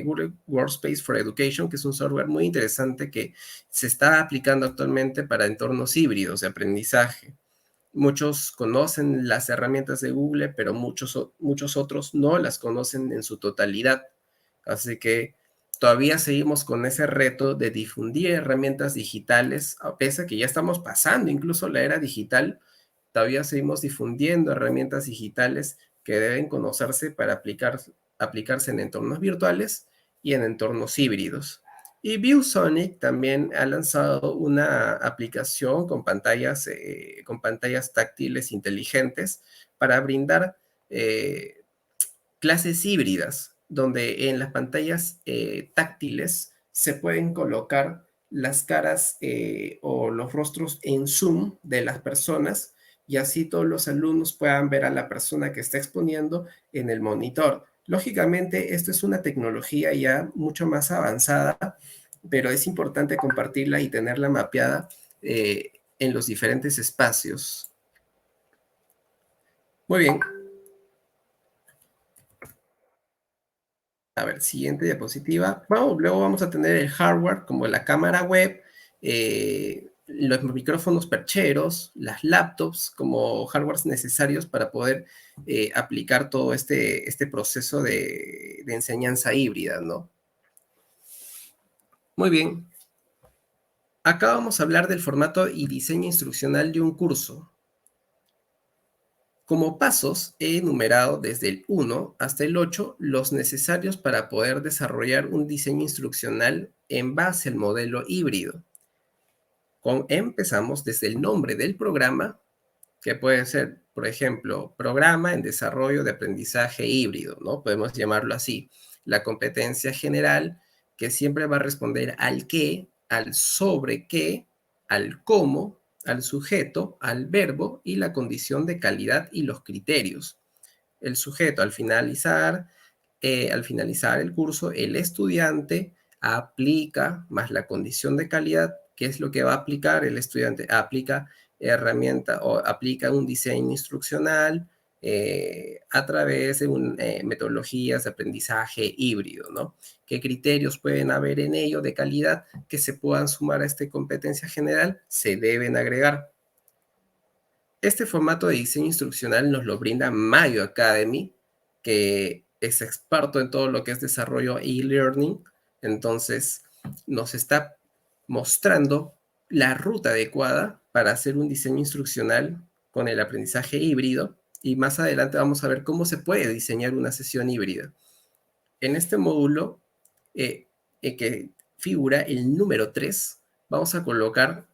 B: Google Workspace for Education, que es un software muy interesante que se está aplicando actualmente para entornos híbridos de aprendizaje. Muchos conocen las herramientas de Google, pero muchos otros no las conocen en su totalidad. Así que todavía seguimos con ese reto de difundir herramientas digitales, a pesar de que ya estamos pasando incluso la era digital. Todavía seguimos difundiendo herramientas digitales que deben conocerse para aplicarse en entornos virtuales y en entornos híbridos. Y ViewSonic también ha lanzado una aplicación con pantallas táctiles inteligentes para brindar eh, clases híbridas, donde en las pantallas táctiles se pueden colocar las caras o los rostros en zoom de las personas y así todos los alumnos puedan ver a la persona que está exponiendo en el monitor. Lógicamente, esto es una tecnología ya mucho más avanzada, pero es importante compartirla y tenerla mapeada en los diferentes espacios. Muy bien. A ver, siguiente diapositiva. Bueno, luego vamos a tener el hardware como la cámara web, los micrófonos percheros, las laptops como hardwares necesarios para poder aplicar todo este proceso de enseñanza híbrida, ¿no? Muy bien. Acá vamos a hablar del formato y diseño instruccional de un curso. Como pasos, he enumerado desde el 1 hasta el 8 los necesarios para poder desarrollar un diseño instruccional en base al modelo híbrido. Empezamos desde el nombre del programa, que puede ser, por ejemplo, programa en desarrollo de aprendizaje híbrido, ¿no? Podemos llamarlo así. La competencia general, que siempre va a responder al qué, al sobre qué, al cómo, al sujeto, al verbo y la condición de calidad y los criterios. El sujeto al finalizar el curso, el estudiante aplica más la condición de calidad. ¿Qué es lo que va a aplicar? El estudiante aplica herramienta o aplica un diseño instruccional a través de metodologías de aprendizaje híbrido, ¿no? ¿Qué criterios pueden haber en ello de calidad que se puedan sumar a esta competencia general? Se deben agregar. Este formato de diseño instruccional nos lo brinda Mayo Academy, que es experto en todo lo que es desarrollo e-learning. Entonces, nos está mostrando la ruta adecuada para hacer un diseño instruccional con el aprendizaje híbrido. Y más adelante vamos a ver cómo se puede diseñar una sesión híbrida. En este módulo, que figura el número 3, vamos a colocar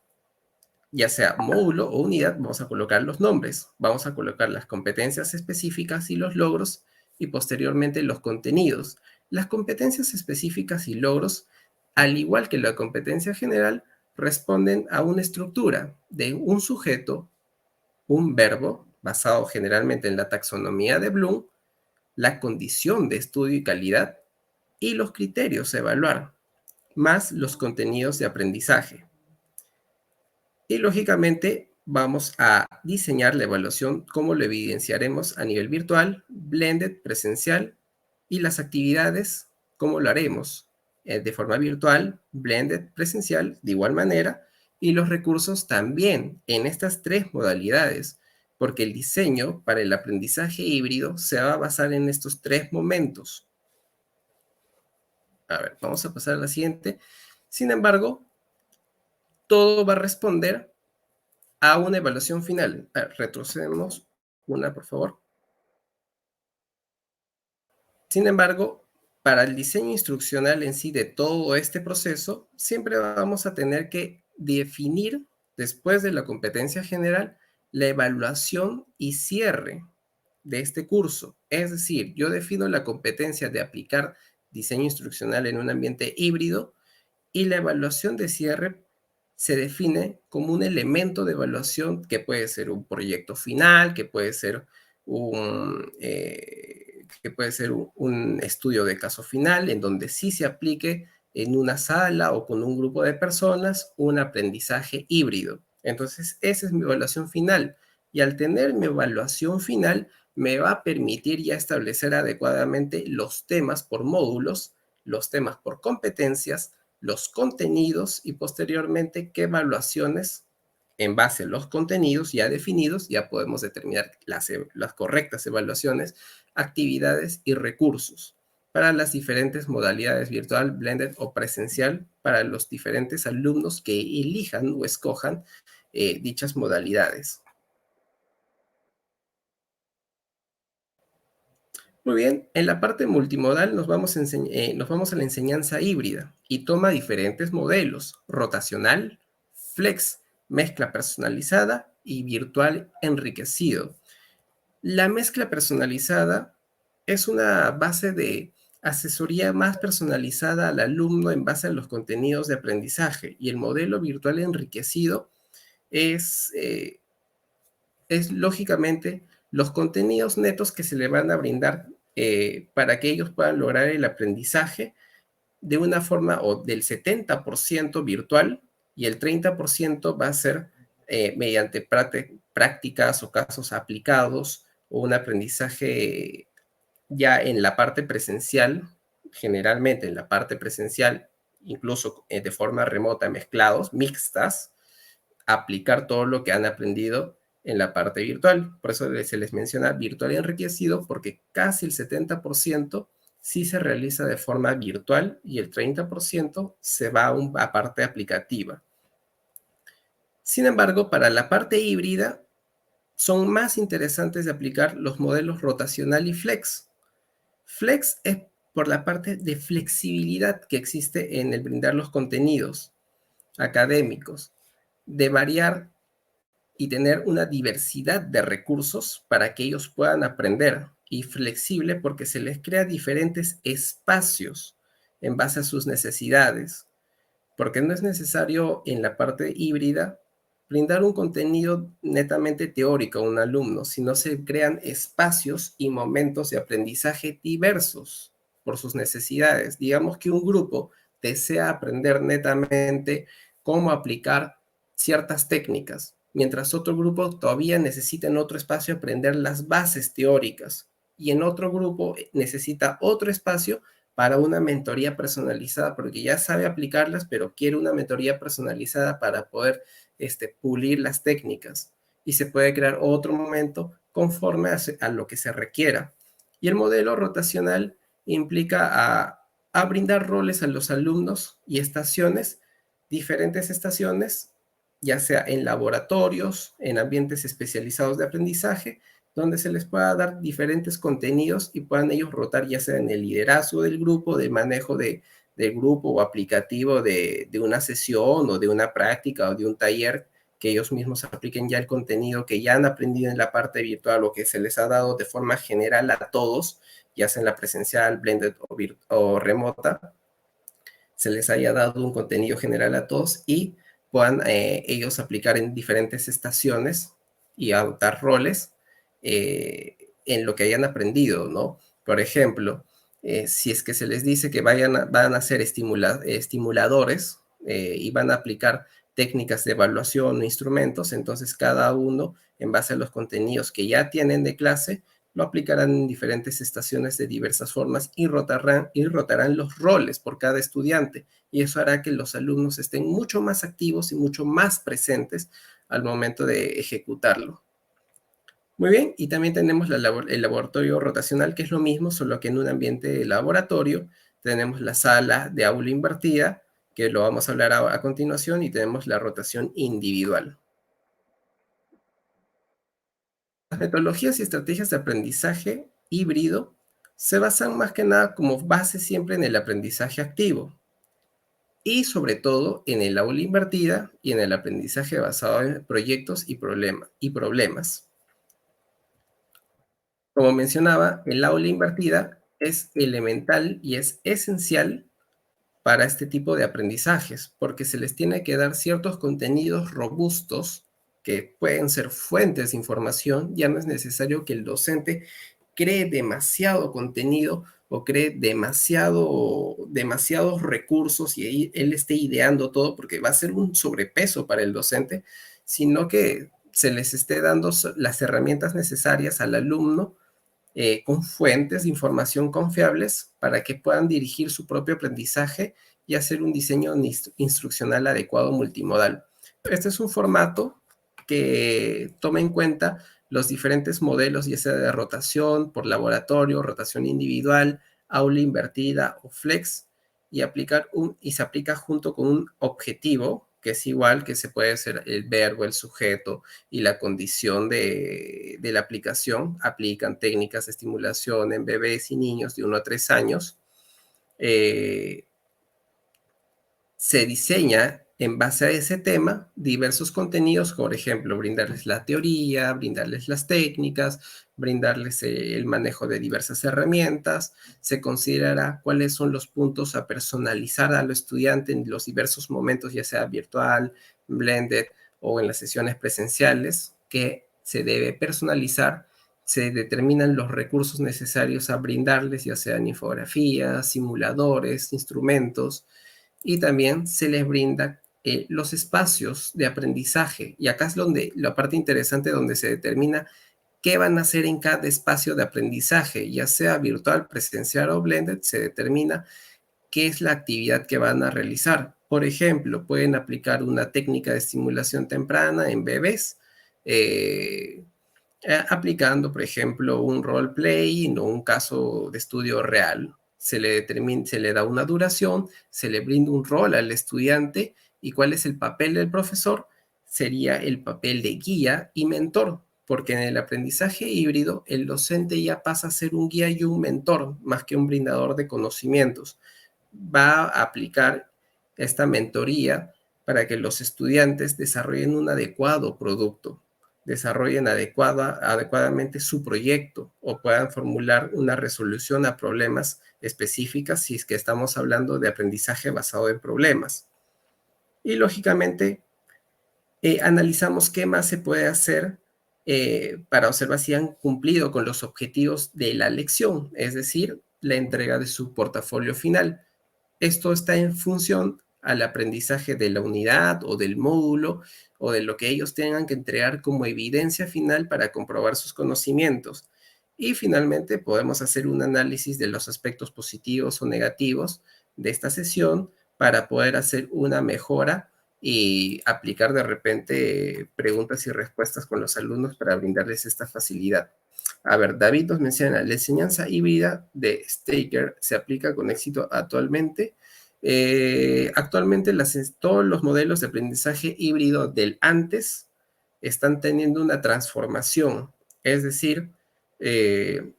B: ya sea módulo o unidad, vamos a colocar los nombres, vamos a colocar las competencias específicas y los logros, y posteriormente los contenidos. Las competencias específicas y logros, al igual que la competencia general, responden a una estructura de un sujeto, un verbo, basado generalmente en la taxonomía de Bloom, la condición de estudio y calidad, y los criterios a evaluar, más los contenidos de aprendizaje. Y lógicamente vamos a diseñar la evaluación, cómo lo evidenciaremos a nivel virtual, blended, presencial Y las actividades, ¿cómo lo haremos? De forma virtual, blended, presencial, de igual manera, y los recursos también en estas tres modalidades, porque el diseño para el aprendizaje híbrido se va a basar en estos tres momentos. A ver, vamos a pasar a la siguiente. Sin embargo, todo va a responder a una evaluación final. A ver, retrocedemos una, por favor. Sin embargo, para el diseño instruccional en sí de todo este proceso, siempre vamos a tener que definir, después de la competencia general, la evaluación y cierre de este curso. Es decir, yo defino la competencia de aplicar diseño instruccional en un ambiente híbrido y la evaluación de cierre se define como un elemento de evaluación que puede ser un proyecto final, que puede ser un estudio de caso final en donde sí se aplique en una sala o con un grupo de personas un aprendizaje híbrido. Entonces, esa es mi evaluación final. Y al tener mi evaluación final, me va a permitir ya establecer adecuadamente los temas por módulos, los temas por competencias, los contenidos y posteriormente qué evaluaciones en base a los contenidos ya definidos, ya podemos determinar las correctas evaluaciones, actividades y recursos para las diferentes modalidades virtual, blended o presencial para los diferentes alumnos que elijan o escojan dichas modalidades. Muy bien, en la parte multimodal nos vamos a la enseñanza híbrida y toma diferentes modelos, rotacional, flex, mezcla personalizada y virtual enriquecido. La mezcla personalizada es una base de asesoría más personalizada al alumno en base a los contenidos de aprendizaje y el modelo virtual enriquecido es, eh, es lógicamente los contenidos netos que se le van a brindar para que ellos puedan lograr el aprendizaje de una forma o del 70% virtual y el 30% va a ser mediante prácticas o casos aplicados o un aprendizaje ya en la parte presencial, generalmente en la parte presencial, incluso de forma remota, mezclados, mixtas, aplicar todo lo que han aprendido en la parte virtual. Por eso se les menciona virtual enriquecido, porque casi el 70% sí se realiza de forma virtual y el 30% se va a parte aplicativa. Sin embargo, para la parte híbrida, son más interesantes de aplicar los modelos rotacional y flex. Flex es por la parte de flexibilidad que existe en el brindar los contenidos académicos, de variar y tener una diversidad de recursos para que ellos puedan aprender y flexible porque se les crea diferentes espacios en base a sus necesidades, porque no es necesario en la parte híbrida brindar un contenido netamente teórico a un alumno, sino se crean espacios y momentos de aprendizaje diversos por sus necesidades. Digamos que un grupo desea aprender netamente cómo aplicar ciertas técnicas, mientras otro grupo todavía necesita en otro espacio aprender las bases teóricas y en otro grupo necesita otro espacio para una mentoría personalizada, porque ya sabe aplicarlas, pero quiere una mentoría personalizada para poder pulir las técnicas. Y se puede crear otro momento conforme a lo que se requiera. Y el modelo rotacional implica a brindar roles a los alumnos y estaciones, diferentes estaciones, ya sea en laboratorios, en ambientes especializados de aprendizaje, donde se les pueda dar diferentes contenidos y puedan ellos rotar ya sea en el liderazgo del grupo, de manejo del grupo o aplicativo de una sesión o de una práctica o de un taller, que ellos mismos apliquen ya el contenido que ya han aprendido en la parte virtual o que se les ha dado de forma general a todos, ya sea en la presencial, blended o remota, se les haya dado un contenido general a todos y puedan ellos aplicar en diferentes estaciones y adoptar roles en lo que hayan aprendido, ¿no? Por ejemplo, si es que se les dice que van a ser estimuladores y van a aplicar técnicas de evaluación o instrumentos, entonces cada uno, en base a los contenidos que ya tienen de clase, lo aplicarán en diferentes estaciones de diversas formas y rotarán los roles por cada estudiante. Y eso hará que los alumnos estén mucho más activos y mucho más presentes al momento de ejecutarlo. Muy bien, y también tenemos el laboratorio rotacional, que es lo mismo, solo que en un ambiente de laboratorio tenemos la sala de aula invertida, que lo vamos a hablar a continuación, y tenemos la rotación individual. Las metodologías y estrategias de aprendizaje híbrido se basan más que nada como base siempre en el aprendizaje activo y sobre todo en el aula invertida y en el aprendizaje basado en proyectos y problemas. Como mencionaba, el aula invertida es elemental y es esencial para este tipo de aprendizajes, porque se les tiene que dar ciertos contenidos robustos que pueden ser fuentes de información. Ya no es necesario que el docente cree demasiado contenido o cree demasiados recursos y ahí él esté ideando todo, porque va a ser un sobrepeso para el docente, sino que se les esté dando las herramientas necesarias al alumno con fuentes de información confiables para que puedan dirigir su propio aprendizaje y hacer un diseño instruccional adecuado multimodal. Este es un formato que toma en cuenta los diferentes modelos, ya sea de rotación por laboratorio, rotación individual, aula invertida o flex, y se aplica junto con un objetivo, que es igual, que se puede ser el verbo, el sujeto y la condición de la aplicación. Aplican técnicas de estimulación en bebés y niños de 1 a 3 años. Eh, Se diseña en base a ese tema diversos contenidos, por ejemplo, brindarles la teoría, brindarles las técnicas, brindarles el manejo de diversas herramientas. Se considerará cuáles son los puntos a personalizar al estudiante en los diversos momentos, ya sea virtual, blended o en las sesiones presenciales, que se debe personalizar. Se determinan los recursos necesarios a brindarles, ya sean infografías, simuladores, instrumentos, y también se les brinda los espacios de aprendizaje. Y acá es donde la parte interesante, donde se determina qué van a hacer en cada espacio de aprendizaje, ya sea virtual, presencial o blended. Se determina qué es la actividad que van a realizar. Por ejemplo, pueden aplicar una técnica de estimulación temprana en bebés, eh, aplicando, por ejemplo, un roleplay, no un caso de estudio real. Se le da una duración, se le brinda un rol al estudiante. ¿Y cuál es el papel del profesor? Sería el papel de guía y mentor, porque en el aprendizaje híbrido el docente ya pasa a ser un guía y un mentor, más que un brindador de conocimientos. Va a aplicar esta mentoría para que los estudiantes desarrollen un adecuado producto, desarrollen adecuadamente su proyecto o puedan formular una resolución a problemas específicas si es que estamos hablando de aprendizaje basado en problemas. Y lógicamente analizamos qué más se puede hacer para observar si han cumplido con los objetivos de la lección, es decir, la entrega de su portafolio final. Esto está en función al aprendizaje de la unidad o del módulo o de lo que ellos tengan que entregar como evidencia final para comprobar sus conocimientos. Y finalmente podemos hacer un análisis de los aspectos positivos o negativos de esta sesión para poder hacer una mejora y aplicar de repente preguntas y respuestas con los alumnos para brindarles esta facilidad. A ver, David nos menciona, la enseñanza híbrida de Staker se aplica con éxito actualmente. Actualmente todos los modelos de aprendizaje híbrido del antes están teniendo una transformación, es decir, eh,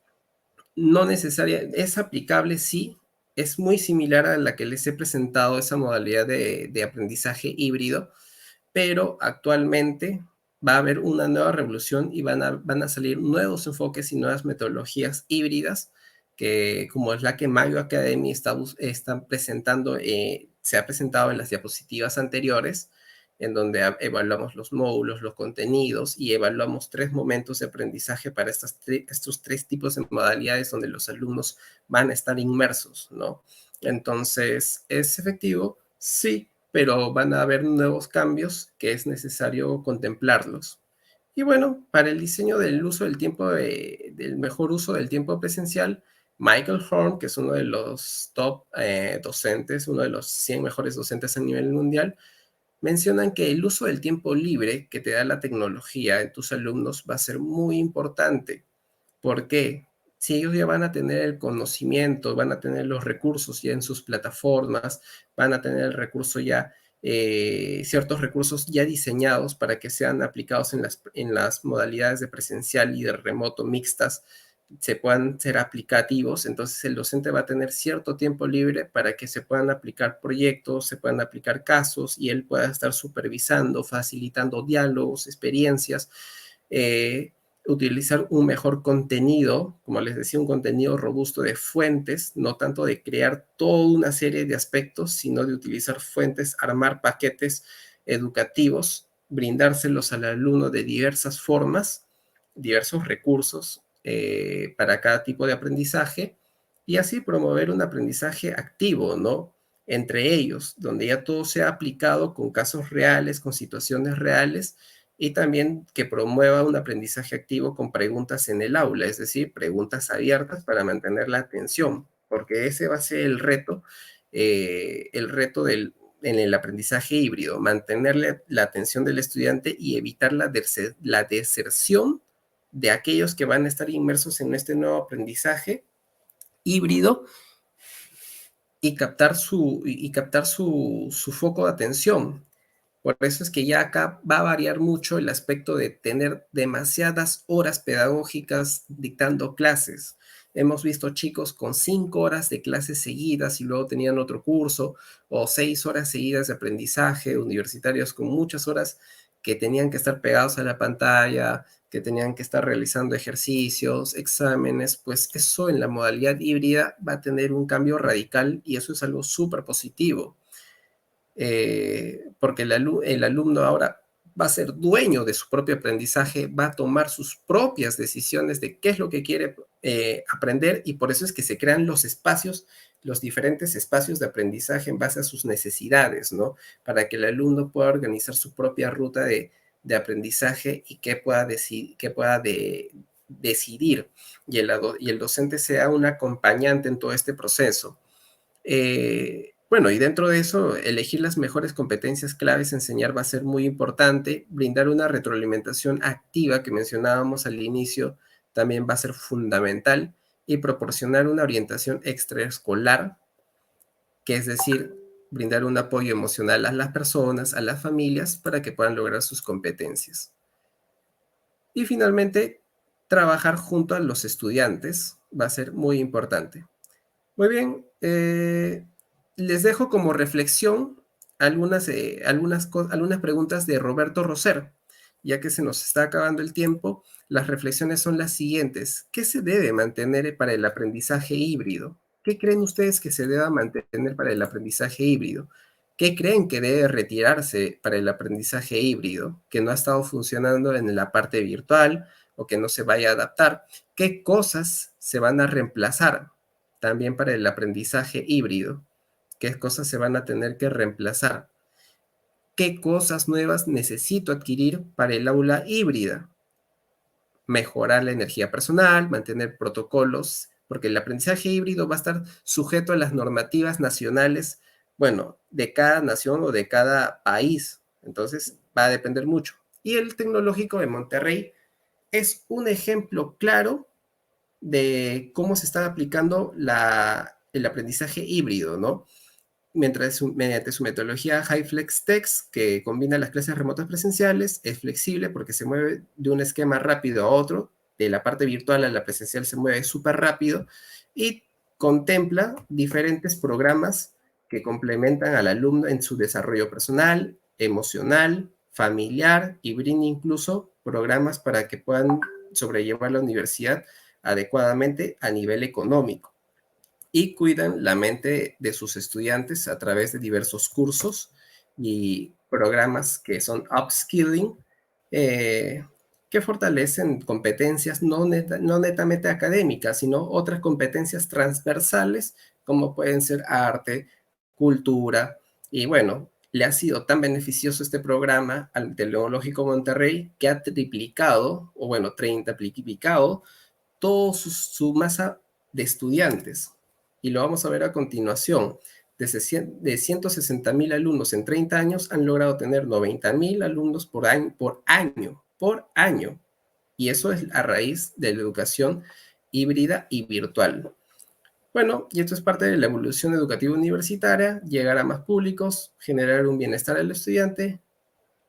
B: no necesaria, es aplicable, sí, es muy similar a la que les he presentado, esa modalidad de aprendizaje híbrido, pero actualmente va a haber una nueva revolución y van a salir nuevos enfoques y nuevas metodologías híbridas, que como es la que Mayo Academy está presentando, se ha presentado en las diapositivas anteriores, en donde evaluamos los módulos, los contenidos y evaluamos 3 momentos de aprendizaje para estos 3 tipos de modalidades donde los alumnos van a estar inmersos, ¿no? Entonces, ¿es efectivo? Sí, pero van a haber nuevos cambios que es necesario contemplarlos. Y bueno, para el diseño del uso del tiempo, del mejor uso del tiempo presencial, Michael Horn, que es uno de los top docentes, uno de los 100 mejores docentes a nivel mundial, mencionan que el uso del tiempo libre que te da la tecnología en tus alumnos va a ser muy importante. ¿Por qué? Si ellos ya van a tener el conocimiento, van a tener los recursos ya en sus plataformas, van a tener el recurso ya, ciertos recursos ya diseñados para que sean aplicados en las modalidades de presencial y de remoto mixtas, se puedan ser aplicativos, entonces el docente va a tener cierto tiempo libre para que se puedan aplicar proyectos, se puedan aplicar casos y él pueda estar supervisando, facilitando diálogos, experiencias, utilizar un mejor contenido, como les decía, un contenido robusto de fuentes, no tanto de crear toda una serie de aspectos, sino de utilizar fuentes, armar paquetes educativos, brindárselos al alumno de diversas formas, diversos recursos para cada tipo de aprendizaje y así promover un aprendizaje activo, ¿no? Entre ellos, donde ya todo sea aplicado con casos reales, con situaciones reales y también que promueva un aprendizaje activo con preguntas en el aula, es decir, preguntas abiertas para mantener la atención, porque ese va a ser el reto en el aprendizaje híbrido, mantener la atención del estudiante y evitar la deserción de aquellos que van a estar inmersos en este nuevo aprendizaje híbrido y captar su foco de atención. Por eso es que ya acá va a variar mucho el aspecto de tener demasiadas horas pedagógicas dictando clases. Hemos visto chicos con 5 horas de clases seguidas y luego tenían otro curso, o 6 horas seguidas de aprendizaje, universitarios con muchas horas que tenían que estar pegados a la pantalla, que tenían que estar realizando ejercicios, exámenes, pues eso en la modalidad híbrida va a tener un cambio radical y eso es algo súper positivo porque el alumno ahora va a ser dueño de su propio aprendizaje, va a tomar sus propias decisiones de qué es lo que quiere aprender y por eso es que se crean los espacios, los diferentes espacios de aprendizaje en base a sus necesidades, ¿no? Para que el alumno pueda organizar su propia ruta de aprendizaje y que pueda, decidir y el docente sea un acompañante en todo este proceso. Bueno, y dentro de eso, elegir las mejores competencias claves, enseñar va a ser muy importante. Brindar una retroalimentación activa que mencionábamos al inicio también va a ser fundamental y proporcionar una orientación extraescolar, que es decir, brindar un apoyo emocional a las personas, a las familias, para que puedan lograr sus competencias. Y finalmente, trabajar junto a los estudiantes va a ser muy importante. Muy bien, les dejo como reflexión algunas preguntas de Roberto Roser, ya que se nos está acabando el tiempo. Las reflexiones son las siguientes. ¿Qué se debe mantener para el aprendizaje híbrido? ¿Qué creen ustedes que se deba mantener para el aprendizaje híbrido? ¿Qué creen que debe retirarse para el aprendizaje híbrido, que no ha estado funcionando en la parte virtual o que no se vaya a adaptar? ¿Qué cosas se van a reemplazar también para el aprendizaje híbrido? ¿Qué cosas se van a tener que reemplazar? ¿Qué cosas nuevas necesito adquirir para el aula híbrida? Mejorar la energía personal, mantener protocolos, porque el aprendizaje híbrido va a estar sujeto a las normativas nacionales, bueno, de cada nación o de cada país. Entonces, va a depender mucho. Y el Tecnológico de Monterrey es un ejemplo claro de cómo se está aplicando el aprendizaje híbrido, ¿no? Mediante su metodología HyFlex Text, que combina las clases remotas presenciales, es flexible porque se mueve de un esquema rápido a otro, de la parte virtual a la presencial se mueve súper rápido y contempla diferentes programas que complementan al alumno en su desarrollo personal, emocional, familiar y brinda incluso programas para que puedan sobrellevar la universidad adecuadamente a nivel económico y cuidan la mente de sus estudiantes a través de diversos cursos y programas que son upskilling, eh, que fortalecen competencias no netamente académicas, sino otras competencias transversales, como pueden ser arte, cultura, y bueno, le ha sido tan beneficioso este programa al Tecnológico Monterrey que ha triplicado, o bueno, 30 triplicado, toda su masa de estudiantes. Y lo vamos a ver a continuación. De 160.000 alumnos en 30 años han logrado tener 90.000 alumnos por año. Y eso es a raíz de la educación híbrida y virtual. Bueno, y esto es parte de la evolución educativa universitaria, llegar a más públicos, generar un bienestar al estudiante,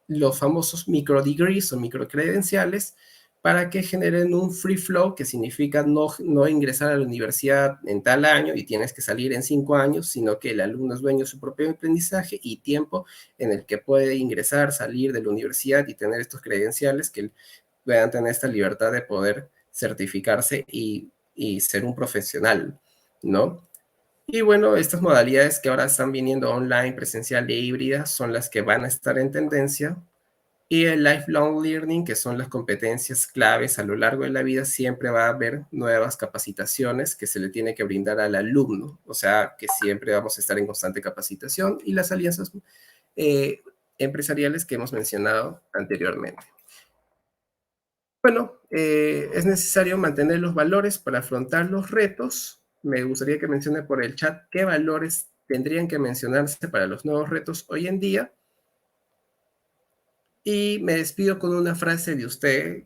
B: los famosos microdegrees o microcredenciales, para que generen un free flow, que significa no ingresar a la universidad en tal año y tienes que salir en 5 años, sino que el alumno es dueño de su propio aprendizaje y tiempo en el que puede ingresar, salir de la universidad y tener estos credenciales que puedan tener esta libertad de poder certificarse y ser un profesional, ¿no? Y bueno, estas modalidades que ahora están viniendo online, presencial e híbrida, son las que van a estar en tendencia. Y el lifelong learning, que son las competencias claves a lo largo de la vida, siempre va a haber nuevas capacitaciones que se le tiene que brindar al alumno. O sea, que siempre vamos a estar en constante capacitación y las alianzas eh, empresariales que hemos mencionado anteriormente. Bueno, es necesario mantener los valores para afrontar los retos. Me gustaría que mencione por el chat qué valores tendrían que mencionarse para los nuevos retos hoy en día. Y me despido con una frase de usted,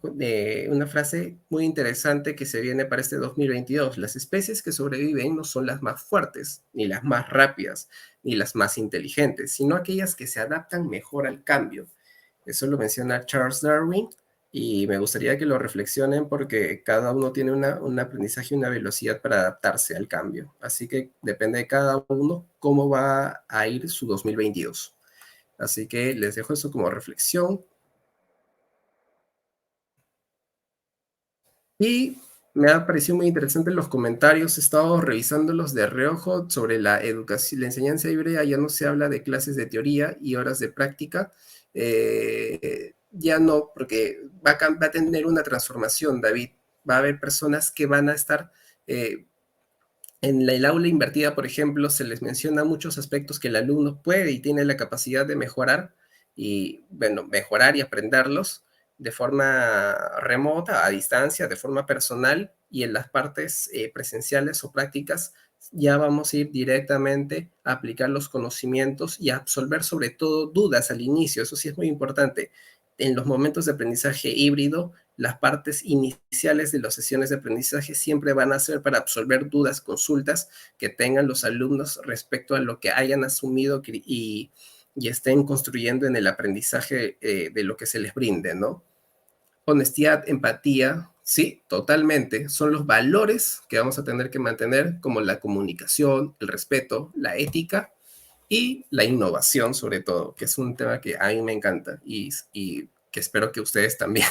B: una frase muy interesante que se viene para este 2022. Las especies que sobreviven no son las más fuertes, ni las más rápidas, ni las más inteligentes, sino aquellas que se adaptan mejor al cambio. Eso lo menciona Charles Darwin y me gustaría que lo reflexionen porque cada uno tiene un aprendizaje y una velocidad para adaptarse al cambio. Así que depende de cada uno cómo va a ir su 2022. Así que les dejo eso como reflexión. Y me ha parecido muy interesante los comentarios. He estado revisándolos de reojo sobre la educación, la enseñanza híbrida. Ya no se habla de clases de teoría y horas de práctica. Ya no, porque va a tener una transformación, David. Va a haber personas que van a estar en el aula invertida, por ejemplo, se les menciona muchos aspectos que el alumno puede y tiene la capacidad de mejorar y, bueno, mejorar y aprenderlos de forma remota, a distancia, de forma personal, y en las partes presenciales o prácticas ya vamos a ir directamente a aplicar los conocimientos y a absolver sobre todo dudas al inicio. Eso sí es muy importante. En los momentos de aprendizaje híbrido, las partes iniciales de las sesiones de aprendizaje siempre van a ser para absolver dudas, consultas que tengan los alumnos respecto a lo que hayan asumido y estén construyendo en el aprendizaje de lo que se les brinde, ¿no? Honestidad, empatía, sí, totalmente. Son los valores que vamos a tener que mantener, como la comunicación, el respeto, la ética y la innovación, sobre todo, que es un tema que a mí me encanta y que espero que ustedes también.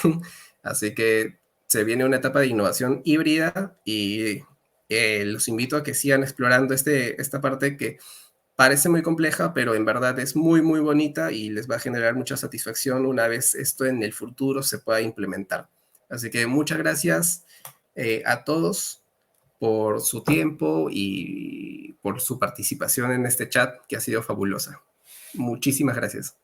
B: Así que se viene una etapa de innovación híbrida y los invito a que sigan explorando esta parte que parece muy compleja, pero en verdad es muy, muy bonita y les va a generar mucha satisfacción una vez esto en el futuro se pueda implementar. Así que muchas gracias a todos por su tiempo y por su participación en este chat que ha sido fabulosa. Muchísimas gracias.